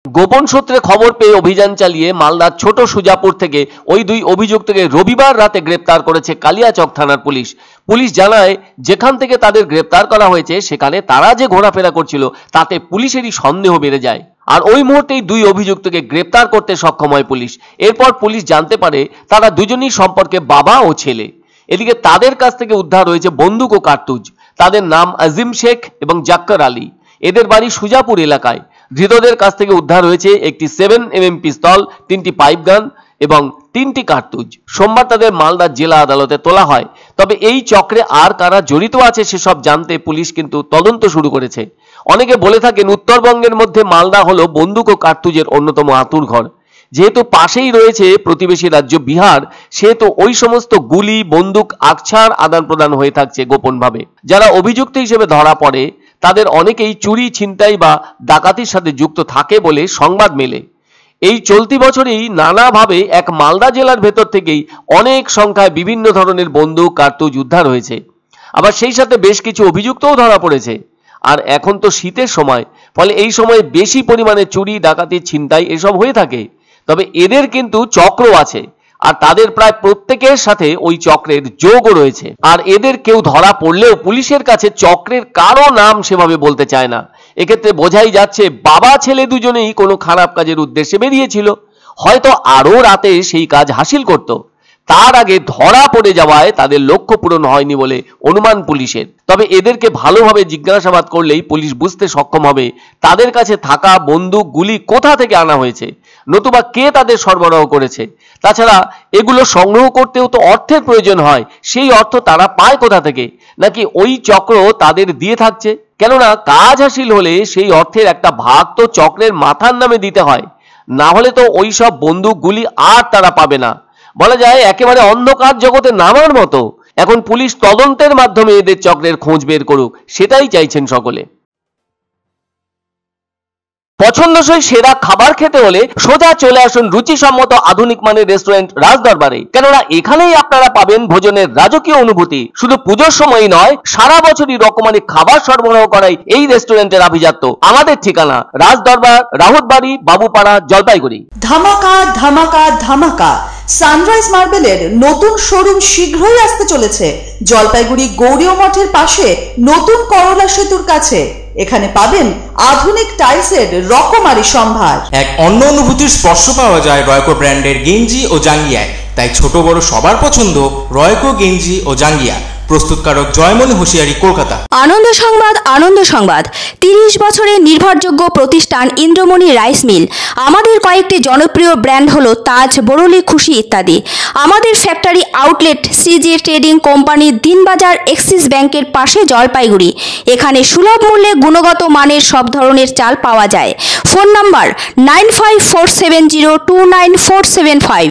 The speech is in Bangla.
গোপন সূত্রে খবর পেয়ে অভিযান চালিয়ে মালদার ছোট সুজাপুর থেকে ওই দুই অভিযুক্তকে রবিবার রাতে গ্রেপ্তার করেছে কালিয়াচক থানার পুলিশ। পুলিশ জানায়, যেখান থেকে তাদের গ্রেপ্তার করা হয়েছে সেখানে তারা যে ঘোরাফেরা করছিল তাতে পুলিশেরই সন্দেহ বেড়ে যায়। আর ওই মুহূর্তেই দুই অভিযুক্তকে গ্রেপ্তার করতে সক্ষম হয় পুলিশ। এরপর পুলিশ জানতে পারে তারা দুজনই সম্পর্কে বাবা ও ছেলে। এদিকে তাদের কাছ থেকে উদ্ধার হয়েছে বন্দুক ও কার্তুজ। তাদের নাম আজিম শেখ এবং জাক্কার আলী। এদের বাড়ি সুজাপুর এলাকায়। ধৃতদের কাছ থেকে উদ্ধার হয়েছে একটি 7mm পিস্তল, 3টি পাইপ গান এবং 3টি কার্তুজ। সোমবার তাদের মালদা জেলা আদালতে তোলা হয়। তবে এই চক্রে আর কারা জড়িত আছে সেসব জানতে পুলিশ কিন্তু তদন্ত শুরু করেছে। অনেকে বলে থাকেন উত্তরবঙ্গের মধ্যে মালদা হলো বন্দুক ও কার্তুজের অন্যতম আঁতুড়ঘর। যেহেতু পাশেই রয়েছে প্রতিবেশী রাজ্য বিহার, সেহেতু ওই সমস্ত গুলি, বন্দুক, আকছার আদান প্রদান হয়ে থাকছে গোপনভাবে। যারা অভিযুক্ত হিসেবে ধরা পড়ে তাদের অনেকেই চুরি, ছিনতাই বা ডাকাতির সাথে যুক্ত থাকে বলে সংবাদ মেলে। এই চলতি বছরেই নানাভাবে এক মালদা জেলার ভেতর থেকেই অনেক সংখ্যায় বিভিন্ন ধরনের বন্দুক, কার্তুজ উদ্ধার হয়েছে। আবার সেই সাথে বেশ কিছু অভিযুক্তও ধরা পড়েছে। আর এখন তো শীতের সময়, ফলে এই সময় বেশি পরিমাণে চুরি, ডাকাতি, ছিনতাই এসব হয়ে থাকে। তবে এদের কিন্তু চক্র আছে, আর তাদের প্রায় প্রত্যেকের সাথে ওই চক্রের যোগও রয়েছে। আর এদের কেউ ধরা পড়লেও পুলিশের কাছে চক্রের কারো নাম সেভাবে বলতে চায় না। এক্ষেত্রে বোঝাই যাচ্ছে বাবা ছেলে দুজনেই কোনো খারাপ কাজের উদ্দেশ্যে বেরিয়েছিল, হয়তো আরো রাতে সেই কাজ হাসিল করত। তার আগে ধরা পড়ে যাওয়ায় তাদের লক্ষ্য পূরণ হয়নি বলে অনুমান পুলিশের। তবে এদেরকে ভালোভাবে জিজ্ঞাসাবাদ করলেই পুলিশ বুঝতে সক্ষম হবে তাদের কাছে থাকা বন্দুক, গুলি কোথা থেকে আনা হয়েছে, নতুবা কে তাদের সরবরাহ করেছে। তাছাড়া এগুলো সংগ্রহ করতেও তো অর্থের প্রয়োজন হয়, সেই অর্থ তারা পায় কোথা থেকে? নাকি ওই চক্র তাদের দিয়ে থাকছে? কেননা কাজ হাসিল হলে সেই অর্থের একটা ভাগ তো চক্রের মাথার নামে দিতে হয়, না হলে তো ওই সব বন্দুক, গুলি আর তারা পাবে না। বলা যায় একেবারে অন্ধকার জগতে নামার মতো। এখন পুলিশ তদন্তের মাধ্যমে এদের চক্রের খোঁজ বের করুক, সেটাই চাইছেন সকলে। পছন্দসই সেরা খাবার খেতে হলে সোজা চলে আসুন রুচিসম্মত আধুনিক মানের রেস্টুরেন্ট রাজদরবারে। কেননা এখানেই আপনারা পাবেন ভোজনের রাজকীয় অনুভূতি। শুধু পুজোর সময়ই নয়, সারা বছরই রকমারি খাবার সরবরাহ করাই এই রেস্টুরেন্টের আভিজাত্য। আমাদের ঠিকানা রাজদরবার, রাহুতবাড়ি, বাবুপাড়া, জলপাইগুড়ি। ধামাকা ধামাকা ধামাকা! সানরাইজ মার্বেলের নতুন শোরুম শীঘ্রই আসতে চলেছে জলপাইগুড়ি গৌরীয় মঠের পাশে নতুন করলা সেতুর কাছে। এখানে পাবেন আধুনিক টাইলসের রকমারি সম্ভার। এক অন্য অনুভূতির স্পর্শ পাওয়া যায় রয়কো ব্র্যান্ডের গেঞ্জি ও জাঙ্গিয়ায়। তাই ছোট বড় সবার পছন্দ রয়কো গেঞ্জি ও জাঙ্গিয়া। প্রস্তুতকারক জয়মনি হোশিয়ারি, কলকাতা। আনন্দ সংবাদ, আনন্দ সংবাদ। 30 বছরের নির্ভরযোগ্য প্রতিষ্ঠান ইন্দ্রমণি রাইস মিল। আমাদের কয়েকটি জনপ্রিয় ব্র্যান্ড হলো তাজ, বরলি, খুশি ইত্যাদি। আমাদের factory outlet CG trading company, Dinbazar, axis ব্যাংকের পাশে, জলপাইগুড়ি। এখানে সুলভ মূল্যে গুণগত মানের সব ধরনের চাল পাওয়া যায়। Phone number 9547029475।